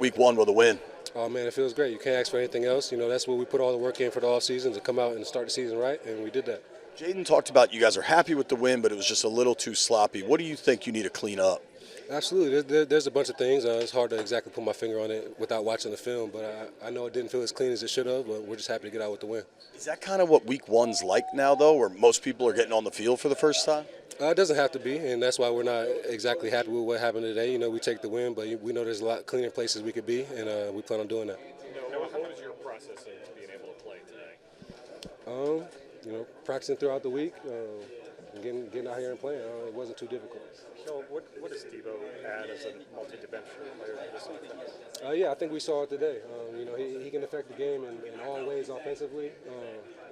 week one with a win? Oh, man, it feels great. You can't ask for anything else. You know, that's what we put all the work in for the offseason to come out and start the season right, and we did that. Jaden talked about you guys are happy with the win, but it was just a little too sloppy. What do you think you need to clean up? Absolutely. There's a bunch of things. It's hard to exactly put my finger on it without watching the film, but I know it didn't feel as clean as it should have, but we're just happy to get out with the win. Is that kind of what week one's like now, though, where most people are getting on the field for the first time? It doesn't have to be, and that's why we're not exactly happy with what happened today. You know, we take the win, but we know there's a lot cleaner places we could be, and we plan on doing that. What was your process of being able to play today? You know, practicing throughout the week, and getting out here and playing. It wasn't too difficult. So what does Debo add as a multi-dimensional player to this offense? Yeah, I think we saw it today. You know, he can affect the game in all ways offensively.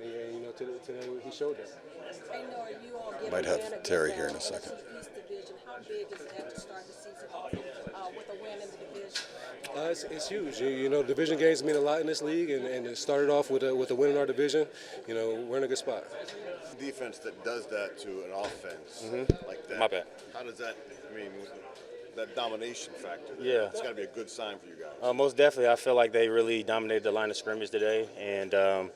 And, you know, today he showed that. Might have Terry here in a second. How big is that to start the season off with a win in the division? It's huge. You know, division games mean a lot in this league, and it started off with a win in our division. You know, we're in a good spot. Defense that does that to an offense like that. My bad. How does that, that domination factor? Yeah. It's got to be a good sign for you guys. Most definitely. I feel like they really dominated the line of scrimmage today. And,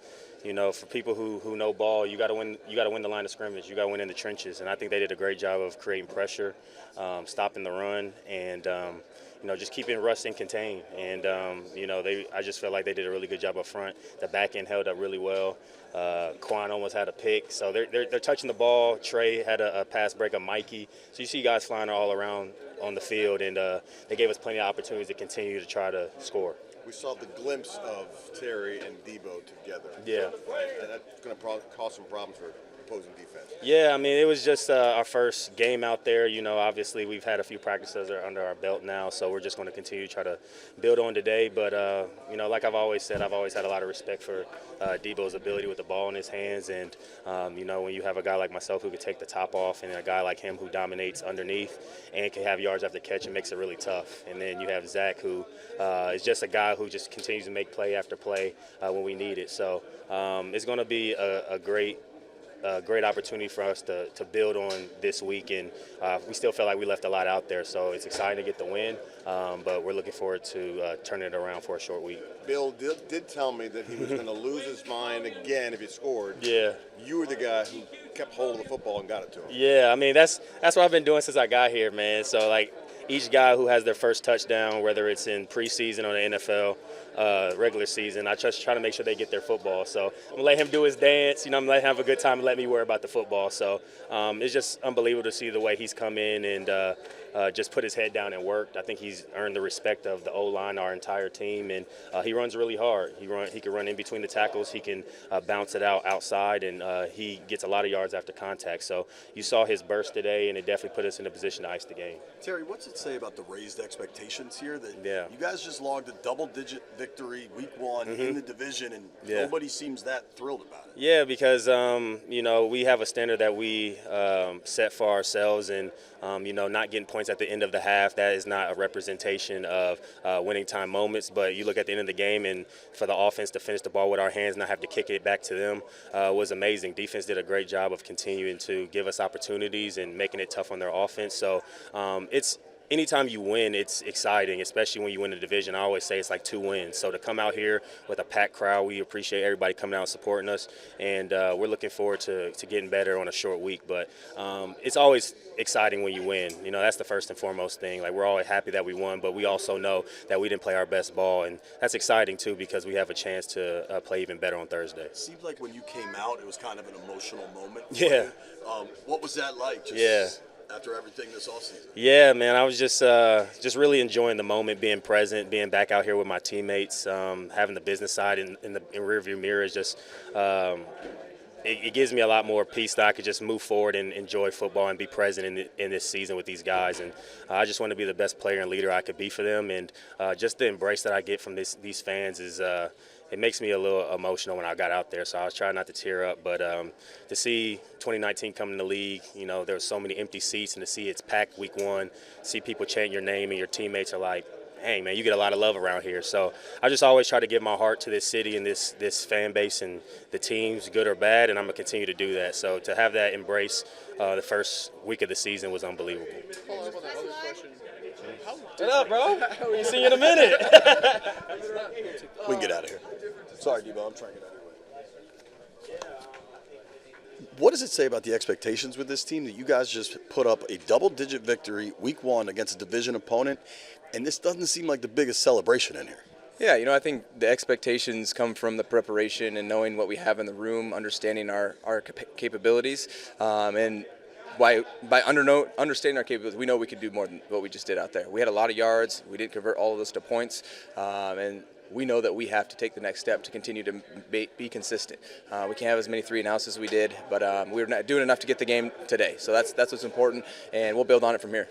you know, for people who know ball, you got to win. You got to win the line of scrimmage. You got to win in the trenches. And I think they did a great job of creating pressure, stopping the run, and you know, just keeping Russ in contain. And you know, I just felt like they did a really good job up front. The back end held up really well. Quan almost had a pick. So they're touching the ball. Trey had a pass break of Mikey. So you see guys flying all around on the field, and they gave us plenty of opportunities to continue to try to score. We saw the glimpse of Terry and Debo together. Yeah. And that's going to cause some problems for opposing defense. Yeah, I mean, it was just our first game out there. You know, obviously we've had a few practices under our belt now, so we're just going to continue to try to build on today. But, you know, like I've always said, I've always had a lot of respect for Debo's ability with the ball in his hands. And, you know, when you have a guy like myself who could take the top off and a guy like him who dominates underneath and can have yards after catch, it makes it really tough. And then you have Zach, who is just a guy who just continues to make play after play when we need it. So it's going to be a great opportunity for us to build on this week, and we still feel like we left a lot out there, so it's exciting to get the win, but we're looking forward to turning it around for a short week. Bill did tell me that he was going to lose his mind again if he scored. Yeah. You were the guy who kept hold of the football and got it to him. Yeah, I mean, that's what I've been doing since I got here, man. So, like, each guy who has their first touchdown, whether it's in preseason or the NFL, regular season, I just try to make sure they get their football. So I'm going to let him do his dance. You know, I'm going to let him have a good time and let me worry about the football. So it's just unbelievable to see the way he's come in and just put his head down and worked. I think he's earned the respect of the O-line, our entire team, and he runs really hard. He can run in between the tackles. He can bounce it outside, and he gets a lot of yards after contact. So you saw his burst today, and it definitely put us in a position to ice the game. Terry, what's it say about the raised expectations here that Yeah. you guys just logged a double-digit victory week one in the division, and nobody seems that thrilled about it? Yeah, because, you know, we have a standard that we set for ourselves, and, you know, not getting points at the end of the half, that is not a representation of winning time moments. But you look at the end of the game, and for the offense to finish the ball with our hands, not have to kick it back to them, was amazing. Defense did a great job of continuing to give us opportunities and making it tough on their offense. So it's anytime you win, it's exciting, especially when you win the division. I always say it's like 2 wins. So to come out here with a packed crowd, we appreciate everybody coming out and supporting us, and we're looking forward to getting better on a short week. But it's always exciting when you win. You know, that's the first and foremost thing. Like, we're always happy that we won, but we also know that we didn't play our best ball, and that's exciting too because we have a chance to play even better on Thursday. It seemed like when you came out, it was kind of an emotional moment. Yeah. What was that like? After everything this offseason? Yeah, man, I was just really enjoying the moment, being present, being back out here with my teammates, having the business side in rearview mirror is just it gives me a lot more peace that I could just move forward and enjoy football and be present in this season with these guys. And I just want to be the best player and leader I could be for them. And just the embrace that I get from these fans is it makes me a little emotional when I got out there. So I was trying not to tear up. But to see 2019 come in the league, you know, there were so many empty seats, and to see it's packed week one, see people chanting your name and your teammates are like, hey, man, you get a lot of love around here. So I just always try to give my heart to this city and this fan base and the teams, good or bad, and I'm going to continue to do that. So to have that embrace the first week of the season was unbelievable. Follow up on that other question. What up, bro? We see you in a minute. We can get out of here. Sorry, Debo. I'm trying to get out of here. What does it say about the expectations with this team that you guys just put up a double-digit victory week 1 against a division opponent, and this doesn't seem like the biggest celebration in here? Yeah, I think the expectations come from the preparation and knowing what we have in the room, understanding our capabilities, and by understanding our capabilities, we know we could do more than what we just did out there. We had a lot of yards. We didn't convert all of this to points, and we know that we have to take the next step to continue to be consistent. We can't have as many 3-and-outs as we did, but we're not doing enough to get the game today. So that's what's important, and we'll build on it from here.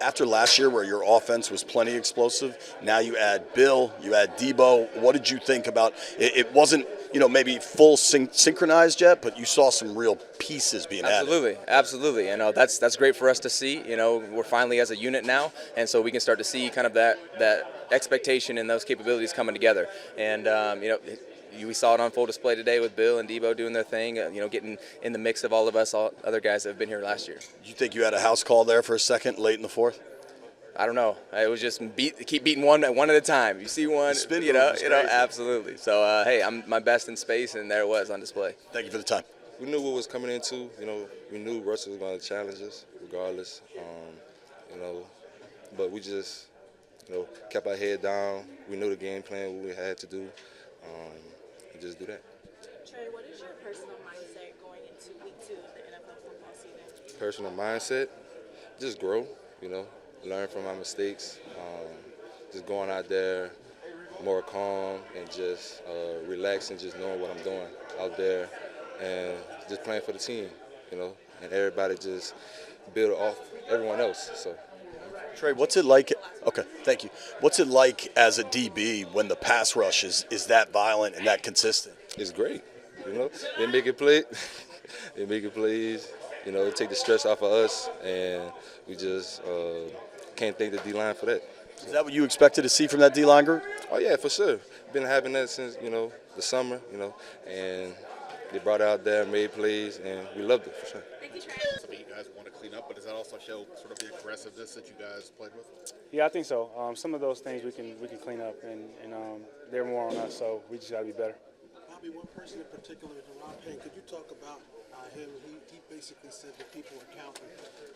After last year where your offense was plenty explosive, now you add Bill, you add Debo. What did you think about it? It wasn't, maybe full synchronized yet, but you saw some real pieces being added. Absolutely. That's great for us to see. We're finally as a unit now, and so we can start to see kind of that expectation and those capabilities coming together. And we saw it on full display today with Bill and Debo doing their thing, getting in the mix of all of us, all other guys that have been here last year. Do you think you had a house call there for a second late in the 4th? I don't know. It was just keep beating one at a time. You see one, absolutely. So, hey, I'm my best in space, and there it was on display. Thank you for the time. We knew what was coming into. We knew Russell was going to challenge us regardless. But we just, kept our head down. We knew the game plan, what we had to do. And just do that. Trey, what is your personal mindset going into week 2 of the NFL football season? Personal mindset, just grow, learn from my mistakes. Just going out there more calm and just relax and just knowing what I'm doing out there and just playing for the team, and everybody just build off everyone else. So. Trey, what's it like? Okay, thank you. What's it like as a DB when the pass rush is that violent and that consistent? It's great. They make it play. They make it plays. Take the stress off of us, and we just can't thank the D-line for that. Is that what you expected to see from that D-line group? Oh yeah, for sure. Been having that since the summer, and they brought it out there, made plays, and we loved it for sure. Something you guys want to clean up, but does that also show sort of the aggressiveness that you guys played with? Yeah, I think so. Some of those things we can clean up, and they're more on us, so we just got to be better. Bobby, one person in particular, Daron Payne, could you talk about him? He basically said that people were counting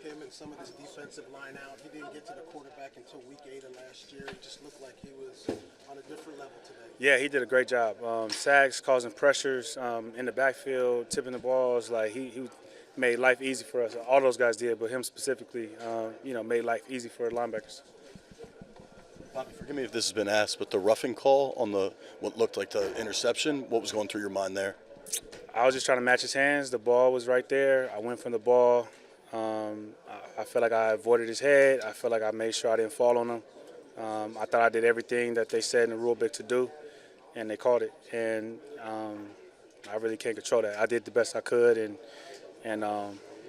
him and some of this defensive line out. He didn't get to the quarterback until week 8 of last year. It just looked like he was on a different level today. Yeah, he did a great job. Sacks, causing pressures in the backfield, tipping the balls. Like he made life easy for us. All those guys did, but him specifically, made life easy for linebackers. Bobby, forgive me if this has been asked, but the roughing call on what looked like the interception, what was going through your mind there? I was just trying to match his hands. The ball was right there. I went from the ball. I felt like I avoided his head. I felt like I made sure I didn't fall on him. I thought I did everything that they said in the rule book to do, and they called it. And I really can't control that. I did the best I could, and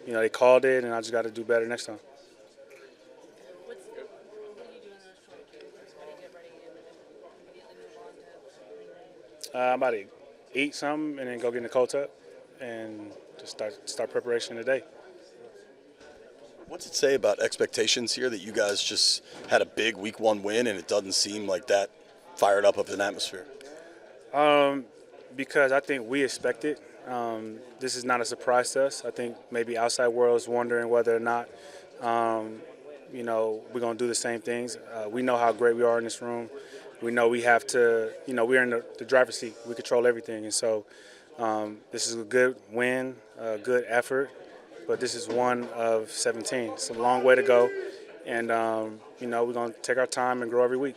they called it, and I just got to do better next time. What are you doing in those short games? How do you get ready and immediately move on to? I'm about to eat something and then go get in the cold tub and just start preparation today. What's it say about expectations here that you guys just had a big week 1 win and it doesn't seem like that fired up of an atmosphere? Because I think we expect it. This is not a surprise to us. I think maybe outside world is wondering whether or not, we're going to do the same things. We know how great we are in this room. We know we have to, we're in the driver's seat. We control everything. And so this is a good win, a good effort, but this is 1 of 17. It's a long way to go. And, we're going to take our time and grow every week.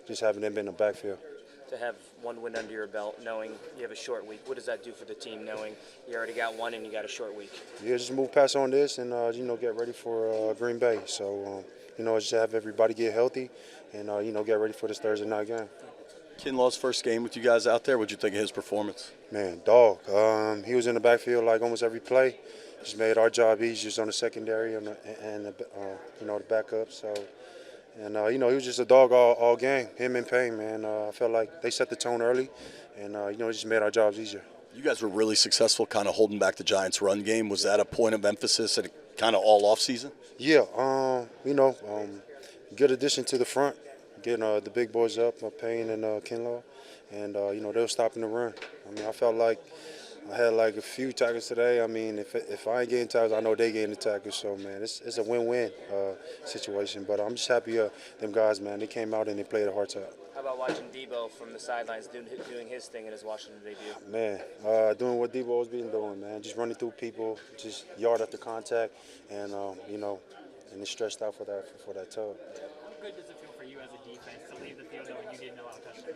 Just having them in the backfield. To have 1 win under your belt, knowing you have a short week, what does that do for the team, knowing you already got 1 and you got a short week? Yeah, just move past on this and, get ready for Green Bay. So, just have everybody get healthy and, get ready for this Thursday night game. Kinlaw's first game with you guys out there, what'd you think of his performance? Man, dog. He was in the backfield like almost every play. Just made our job easier on the secondary and the backup. So, and, he was just a dog all game, him and Payne, man. I felt like they set the tone early and, it just made our jobs easier. You guys were really successful kind of holding back the Giants' run game. Was that a point of emphasis kind of all off season? Yeah, good addition to the front, getting the big boys up, Payne and Kinlaw, and they were stopping the run. I mean, I felt like I had like a few tackles today. I mean, if I ain't getting tackles, I know they getting the tackles. So man, it's a win-win situation. But I'm just happy them guys, man. They came out and they played a hard time. How about watching Debo from the sidelines doing his thing in his Washington debut? Man, doing what Debo's been doing, man. Just running through people, just yard after contact, and and he's stretched out for that tug. How good does it feel for you as a defense to leave the field knowing you didn't know how to touch it?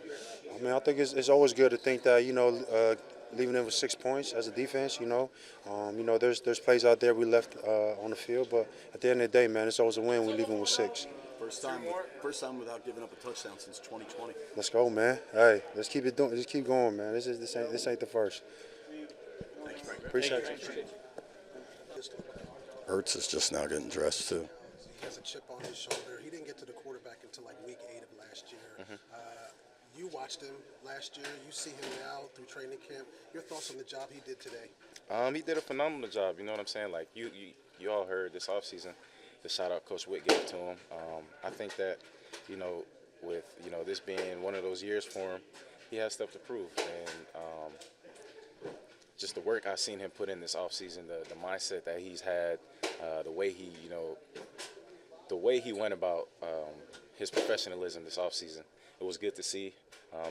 I mean, I think it's always good to think that leaving them with 6 points as a defense. There's plays out there we left on the field, but at the end of the day, man, it's always a win. We leave them with 6. First time without giving up a touchdown since 2020. Let's go, man. Hey, let's keep it doing. Just keep going, man. This ain't the first. Thanks, Frank. Appreciate you. Ertz is just now getting dressed too. He has a chip on his shoulder. He didn't get to the quarterback until like week 8 of last year. You watched him last year. You see him now through training camp. Your thoughts on the job he did today? He did a phenomenal job. You know what I'm saying? Like you all heard this offseason, the shout out Coach Witt gave to him. I think that with this being one of those years for him, he has stuff to prove. And just the work I've seen him put in this offseason, the mindset that he's had, the way he went about his professionalism this offseason, it was good to see.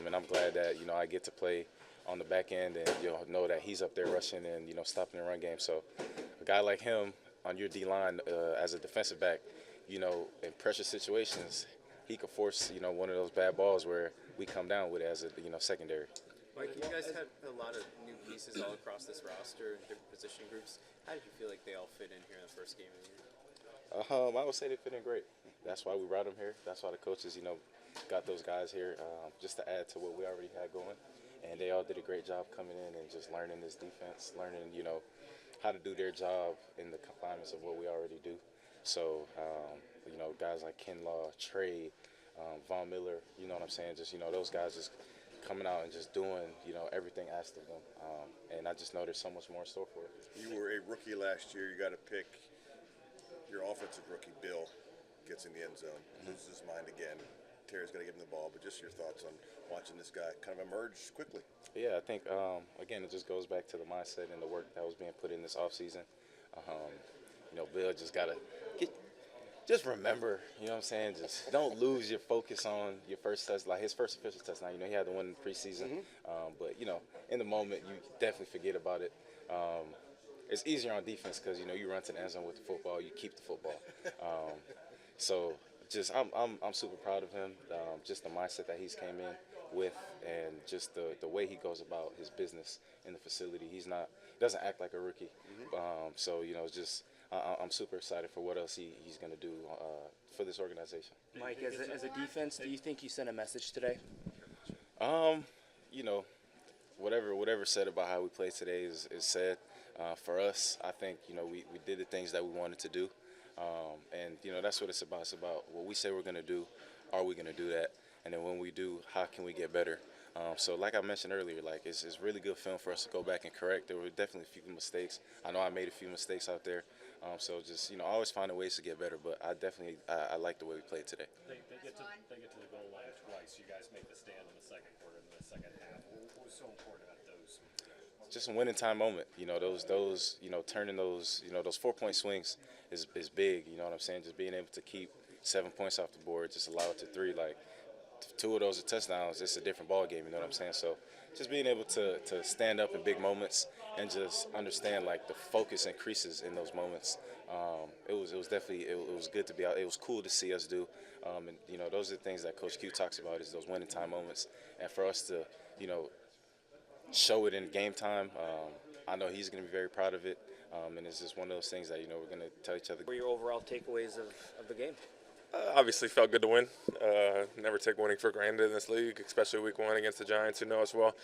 And I'm glad that I get to play on the back end and know that he's up there rushing and stopping the run game. So a guy like him on your D line as a defensive back, in pressure situations, he could force one of those bad balls where we come down with it as a secondary. Mike, you guys had a lot of new pieces all across this roster in different position groups. How did you feel like they all fit in here in the first game of the year? I would say they fit in great. That's why we brought them here. That's why the coaches, got those guys here just to add to what we already had going. And they all did a great job coming in and just learning this defense, learning, how to do their job in the confinements of what we already do. So, guys like Kinlaw, Trey, Von Miller, you know what I'm saying? Just, those guys just coming out and just doing, everything asked of them. And I just know there's so much more in store for it. You were a rookie last year. You got to pick your offensive rookie, Bill, gets in the end zone, loses his mind again. Terry's going to give him the ball, but just your thoughts on watching this guy kind of emerge quickly. Yeah, I think, again, it just goes back to the mindset and the work that was being put in this offseason. Bill just got to just remember, what I'm saying, just don't lose your focus on your first test, like his first official test. Now, he had the one in the preseason, but, in the moment, you definitely forget about it. It's easier on defense because, you run to the end zone with the football, you keep the football. So just I'm super proud of him, just the mindset that he's came in with and just the way he goes about his business in the facility. He doesn't act like a rookie. So, just I'm super excited for what else he's going to do for this organization. Mike, as a defense, do you think you sent a message today? Whatever said about how we played today is said. For us, I think, we did the things that we wanted to do. And, that's what it's about. It's about what we say we're going to do, are we going to do that? And then when we do, how can we get better? So like I mentioned earlier, it's really good film for us to go back and correct. There were definitely a few mistakes. I know I made a few mistakes out there. So just, always finding ways to get better. But I like the way we played today. They get to the goal line twice. You guys make the stand in the second quarter and the second half. What was so important about those? Just a winning time moment. Those turning those 4-point swings is big. You know what I'm saying? Just being able to keep 7 points off the board, just allow it to 3. Like 2 of those are touchdowns. It's a different ball game. You know what I'm saying? So just being able to stand up in big moments and just understand like the focus increases in those moments. It was definitely it was good to be out. It was cool to see us do. And those are the things that Coach Q talks about is those winning time moments. And for us to show it in game time. I know he's going to be very proud of it, and it's just one of those things that we're going to tell each other. What were your overall takeaways of the game? Obviously felt good to win. Never take winning for granted in this league, especially week 1 against the Giants, who know us well.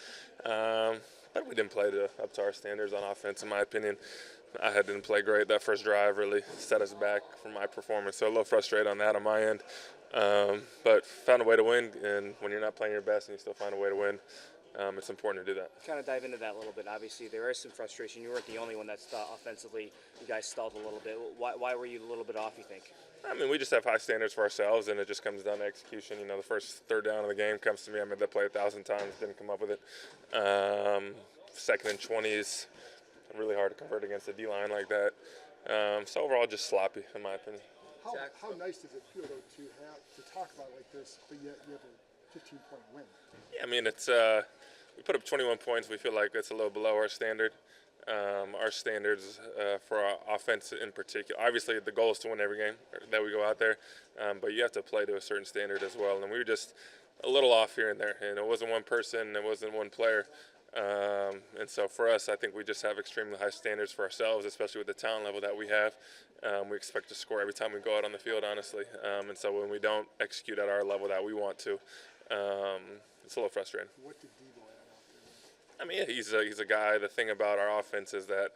But we didn't play up to our standards on offense, in my opinion. I didn't play great. That first drive really set us back from my performance, so a little frustrated on that on my end. But found a way to win, and when you're not playing your best and you still find a way to win, it's important to do that. Kind of dive into that a little bit. Obviously, there is some frustration. You weren't the only one that's offensively. You guys stalled a little bit. Why were you a little bit off, you think? I mean, we just have high standards for ourselves, and it just comes down to execution. You know, the first third down of the game comes to me. I made that play 1,000 times, didn't come up with it. Second and 20 is really hard to convert against a D-line like that. So overall, just sloppy, in my opinion. How nice does it feel, though, to talk about it like this, but yet you have a 15-point win? Yeah, I mean, it's we put up 21 points. We feel like it's a little below our standard. Our standards for our offense in particular. Obviously, the goal is to win every game that we go out there, but you have to play to a certain standard as well. And we were just a little off here and there. And it wasn't one person, it wasn't one player. And so for us, I think we just have extremely high standards for ourselves, especially with the talent level that we have. We expect to score every time we go out on the field, honestly. And so when we don't execute at our level that we want to, it's a little frustrating. What did Debo add out there? I mean, he's a guy. The thing about our offense is that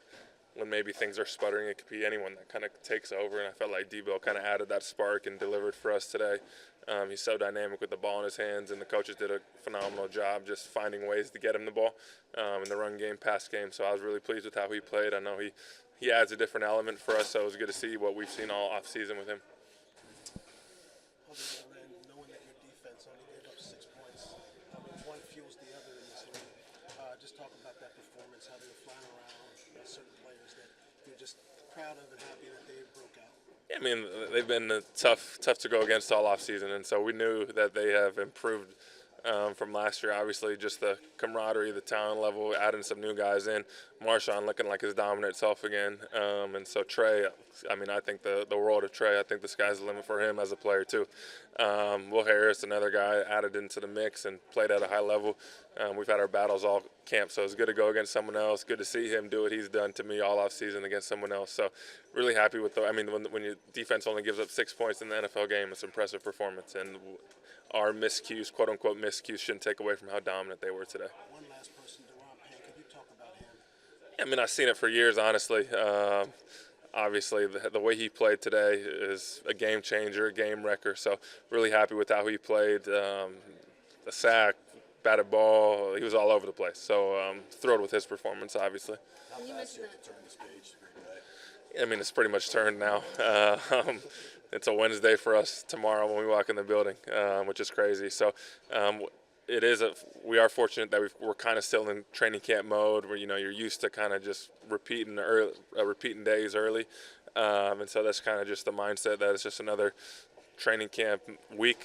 when maybe things are sputtering, it could be anyone that kind of takes over. And I felt like Debo kind of added that spark and delivered for us today. He's so dynamic with the ball in his hands, and the coaches did a phenomenal job just finding ways to get him the ball in the run game, pass game. So I was really pleased with how he played. I know he adds a different element for us, so it was good to see what we've seen all offseason with him. On the other end, knowing that your defense only gave up 6 points, I mean, one fuels the other in this league. Just talk about that performance, how they were flying around, certain players that you're just proud of and happy that they broke out. Yeah, I mean, they've been tough to go against all offseason, and so we knew that they have improved from last year. Obviously, just the camaraderie, the talent level, adding some new guys in. Marshawn looking like his dominant self again. And so Trey, I mean, I think the world of Trey, I think the sky's the limit for him as a player too. Will Harris, another guy, added into the mix and played at a high level. We've had our battles all camp, so it's good to go against someone else. Good to see him do what he's done to me all offseason against someone else. So really happy with when your defense only gives up 6 points in the NFL game, it's an impressive performance. And our miscues, quote-unquote miscues, shouldn't take away from how dominant they were today. One last person, Daron Payne, could you talk about him? I mean, I've seen it for years, honestly. Obviously, the way he played today is a game changer, a game wrecker. So really happy with how he played. The sack, batted ball, he was all over the place. So thrilled with his performance, obviously. You mentioned that. I mean, it's pretty much turned now. It's a Wednesday for us tomorrow when we walk in the building, which is crazy. So we are fortunate that we're kind of still in training camp mode where, you're used to kind of just repeating days early. And so that's kind of just the mindset that it's just another training camp week,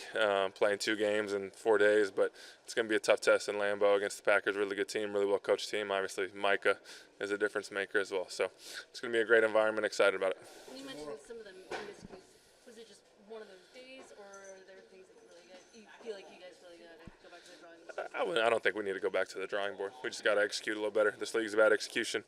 playing 2 games in 4 days. But it's going to be a tough test in Lambeau against the Packers. Really good team, really well-coached team. Obviously, Micah is a difference maker as well. So it's going to be a great environment. Excited about it. You mentioned some of the miscues. Was it just one of those days, or are there things that you feel like you guys really got to go back to the drawing board? I don't think we need to go back to the drawing board. We just got to execute a little better. This league's about execution.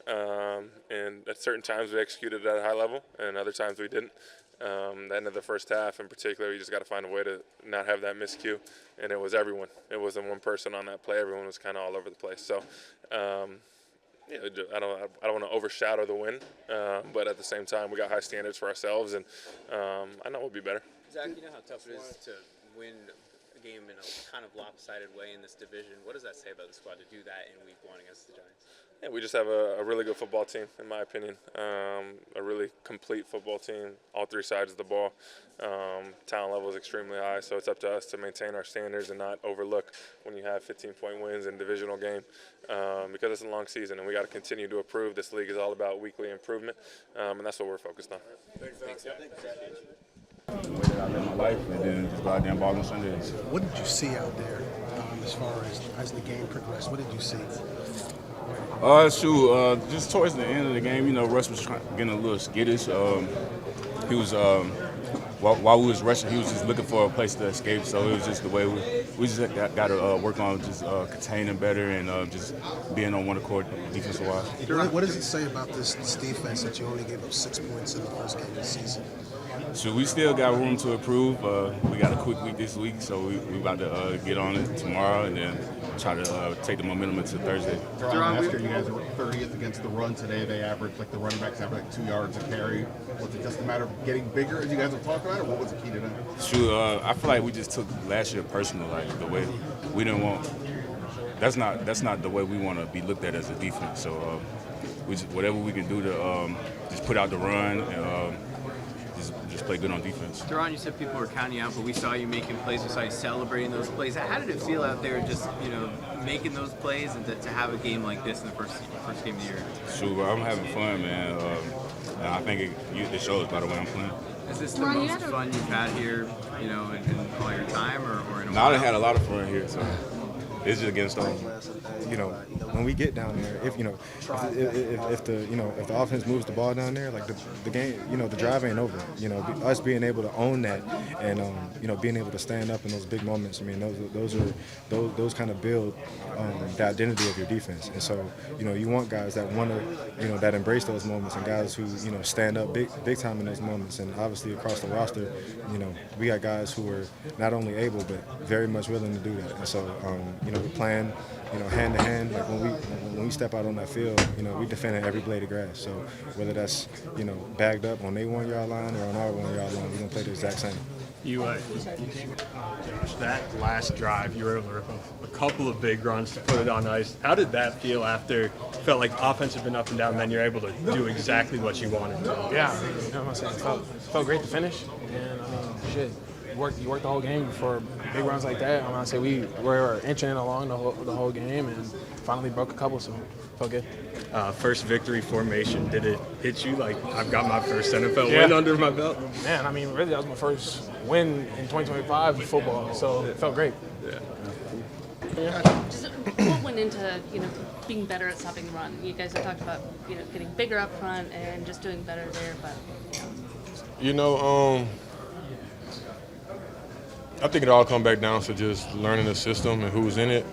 And at certain times we executed at a high level, and other times we didn't. The end of the first half in particular, you just got to find a way to not have that miscue. And it was everyone. It wasn't one person on that play. Everyone was kind of all over the place. So I don't want to overshadow the win, but at the same time, we got high standards for ourselves, and I know we'll be better. Zach, you know how tough it is to win a game in a kind of lopsided way in this division. What does that say about the squad to do that in Week 1 against the Giants? Yeah, we just have a really good football team, in my opinion. A really complete football team, all 3 sides of the ball. Talent level is extremely high, so it's up to us to maintain our standards and not overlook when you have 15-point wins in a divisional game, because it's a long season and we got to continue to improve. This league is all about weekly improvement, and that's what we're focused on. Thanks. The way that I live my life, and then just go out there and ball on Sundays. What did you see out there as far as the game progressed? What did you see? Just towards the end of the game, Russ was getting a little skittish. He was, while we was rushing, he was just looking for a place to escape. So it was just the way we just got to work on just containing better and just being on one accord defensive-wise. What does it say about this defense that you only gave up 6 points in the first game of the season? So we still got room to improve. We got a quick week this week, so we about to get on it tomorrow and then try to take the momentum into Thursday. Last year you guys were 30th against the run. Today they averaged, the running backs average 2 yards a carry. Was it just a matter of getting bigger, as you guys have talked about, or what was the key to that? I feel like we just took last year personal, the way we didn't want that's not the way we want to be looked at as a defense. So whatever we can do to just put out the run and just play good on defense. Daron, you said people were counting out, but we saw you making plays. We saw you celebrating those plays. How did it feel out there, just making those plays, and to have a game like this in the first game of the year? Sure, I'm having fun, man. And I think it shows by the way I'm playing. Is this the most fun you've had here, in all your time, or in a No, while? I had a lot of fun here, so it's just getting started. When we get down there, if the offense moves the ball down there, like the game, the drive ain't over. Us being able to own that and being able to stand up in those big moments. I mean, those kind of build the identity of your defense. And so, you want guys that want to, that embrace those moments, and guys who stand up big time in those moments. And obviously across the roster, we got guys who are not only able but very much willing to do that. And so, we're playing, hand to hand. Like when we step out on that field, we defending every blade of grass. So whether that's bagged up on their 1 yard line or on our 1 yard line, we're gonna play the exact same. That last drive, you were able to rip up a couple of big runs to put it on ice. How did that feel after? Felt like the offense had been up and down, and then you're able to do exactly what you wanted to. Yeah, I'm saying it felt great to finish, and shit. You work the whole game for big runs like that. I'm gonna say we were inching in along the whole game and finally broke a couple, so felt good. First victory formation, did it hit you like I've got my first NFL win under my belt? Man, I mean, really, that was my first win in 2025 in football, so it felt great. Just what went into being better at stopping the run? You guys have talked about getting bigger up front and just doing better there, but I think it all comes back down to just learning the system and who's in it.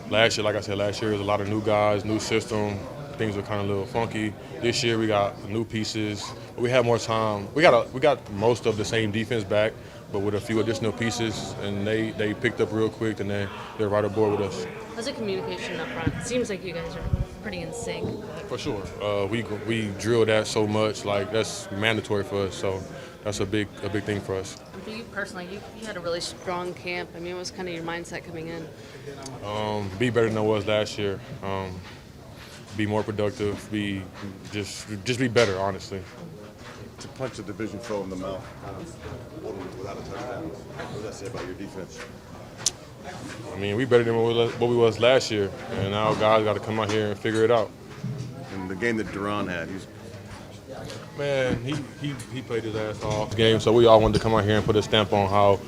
Last year, like I said, was a lot of new guys, new system. Things were kind of a little funky. This year we got new pieces. We had more time. We got most of the same defense back, but with a few additional pieces, and they picked up real quick, and they're right aboard with us. how's the communication up front? It seems like you guys are pretty in sync. For sure. We drill that so much, like that's mandatory for us. So that's a big thing for us. For you personally, you had a really strong camp. I mean, what was kind of your mindset coming in? Be better than I was last year. Be more productive. Just be better, honestly. To punch a division foe in the mouth without a touchdown. What does that say about your defense? I mean, we better than what we was last year, and now guys got to come out here and figure it out. And the game that Daron had, he played his ass off the game, so we all wanted to come out here and put a stamp on how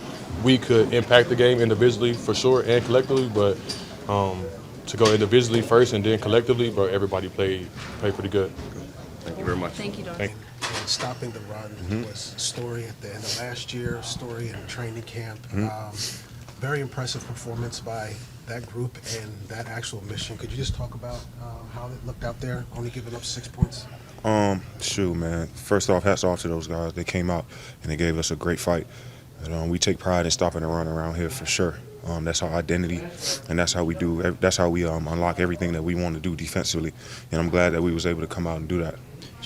we could impact the game individually for sure and collectively, but to go individually first and then collectively, but everybody played pretty good. Thank you very much. Thank you, Daron. Thank you. And stopping the run was a story at the end of last year, a story in training camp. Very impressive performance by that group and that actual mission. Could you just talk about how it looked out there, only giving up 6 points? Shoot, man. First off, hats off to those guys. They came out and they gave us a great fight. And, we take pride in stopping the run around here for sure. That's our identity, and that's how we do. That's how we unlock everything that we want to do defensively. And I'm glad that we was able to come out and do that.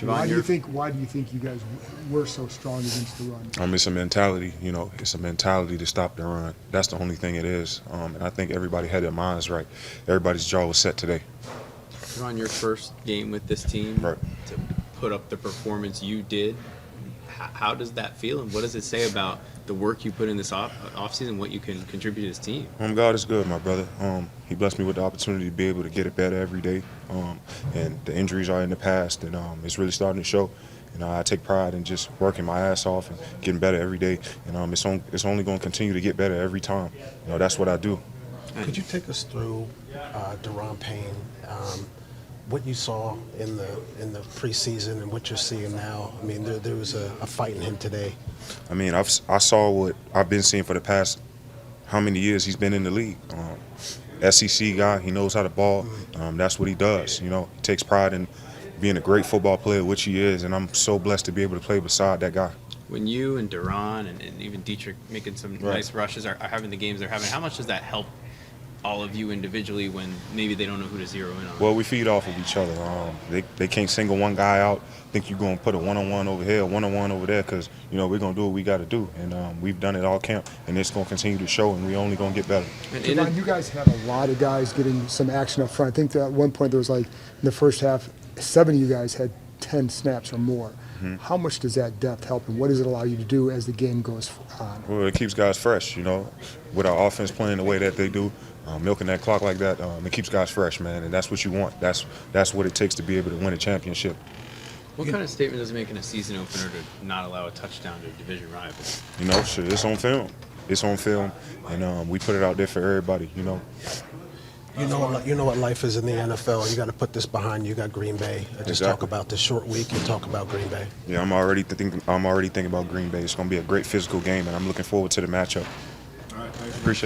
Why do you think you guys were so strong against the run? It's a mentality. It's a mentality to stop the run. That's the only thing it is. And I think everybody had their minds right. Everybody's jaw was set today. You're on your first game with this team to put up the performance you did. How does that feel, and what does it say about the work you put in this offseason, what you can contribute to this team? God is good, my brother. He blessed me with the opportunity to be able to get it better every day. And the injuries are in the past, and it's really starting to show. I take pride in just working my ass off and getting better every day. And it's only going to continue to get better every time. That's what I do. Could you take us through Daron Payne? What you saw in the preseason and what you're seeing now? I mean, there was a fight in him today. I mean, I saw what I've been seeing for the past how many years he's been in the league. SEC guy, he knows how to ball. That's what he does. He takes pride in being a great football player, which he is, and I'm so blessed to be able to play beside that guy. When you and Daron and even Dietrich making some nice rushes are having the games they're having, how much does that help all of you individually when maybe they don't know who to zero in on? Well, we feed off of each other. They can't single one guy out. Think you're going to put a one-on-one over here, one-on-one over there, because, you know, we're going to do what we got to do. And we've done it all camp, and it's going to continue to show, and we're only going to get better. Daron, you guys had a lot of guys getting some action up front. I think that at one point there was, like, in the first half, 7 of you guys had 10 snaps or more. How much does that depth help, and what does it allow you to do as the game goes on? Well, it keeps guys fresh, you know. With our offense playing the way that they do, milking that clock like that, it keeps guys fresh, man, and that's what you want. That's what it takes to be able to win a championship. What kind of statement does it make in a season opener to not allow a touchdown to a division rival? You know, shit, it's on film. It's on film, and we put it out there for everybody, you know. You know what life is in the NFL. You got to put this behind you. You got Green Bay. Just talk about this short week and talk about Green Bay. Yeah, I'm already thinking about Green Bay. It's going to be a great physical game, and I'm looking forward to the matchup.